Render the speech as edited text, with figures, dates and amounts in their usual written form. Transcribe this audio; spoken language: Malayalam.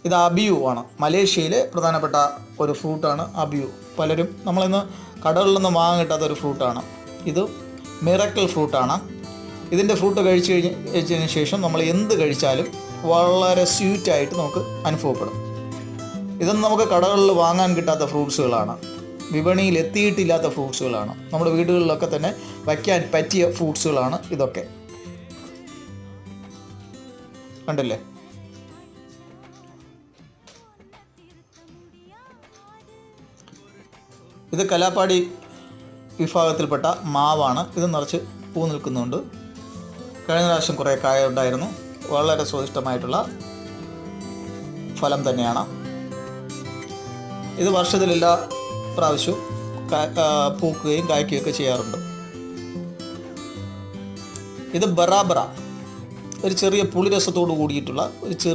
ഇത് അബിയു ആണ്. മലേഷ്യയിലെ പ്രധാനപ്പെട്ട ഒരു ഫ്രൂട്ടാണ് അബിയു. പലരും നമ്മളിന്ന് കടകളിലൊന്നും വാങ്ങാൻ കിട്ടാത്ത ഒരു ഫ്രൂട്ടാണ് ഇത്. മിറക്കിൾ ഫ്രൂട്ടാണ്. ഇതിൻ്റെ ഫ്രൂട്ട് കഴിച്ചതിന് ശേഷം നമ്മൾ എന്ത് കഴിച്ചാലും വളരെ സ്വീറ്റായിട്ട് നമുക്ക് അനുഭവപ്പെടും. ഇതൊന്നും നമുക്ക് കടകളിൽ വാങ്ങാൻ കിട്ടാത്ത ഫ്രൂട്ട്സുകളാണ്, വിപണിയിൽ എത്തിയിട്ടില്ലാത്ത ഫ്രൂട്ട്സുകളാണ്. നമ്മുടെ വീടുകളിലൊക്കെ തന്നെ വയ്ക്കാൻ പറ്റിയ ഫ്രൂട്ട്സുകളാണ് ഇതൊക്കെ. കണ്ടില്ലേ? ഇത് കലാപ്പാടി വിഭാഗത്തിൽപ്പെട്ട മാവാണ്. ഇത് നിറച്ച് പൂ നിൽക്കുന്നുണ്ട്. കഴിഞ്ഞ പ്രാവശ്യം കുറേ കായ ഉണ്ടായിരുന്നു. വളരെ സ്വാദിഷ്ടമായിട്ടുള്ള ഫലം തന്നെയാണ്. ഇത് വർഷത്തിലെല്ലാ പ്രാവശ്യവും പൂക്കുകയും കായ്ക്കുകയൊക്കെ ചെയ്യാറുണ്ട്. ഇത് ബറാബറ, ഒരു ചെറിയ പുളിരസത്തോട് കൂടിയിട്ടുള്ള ഒരു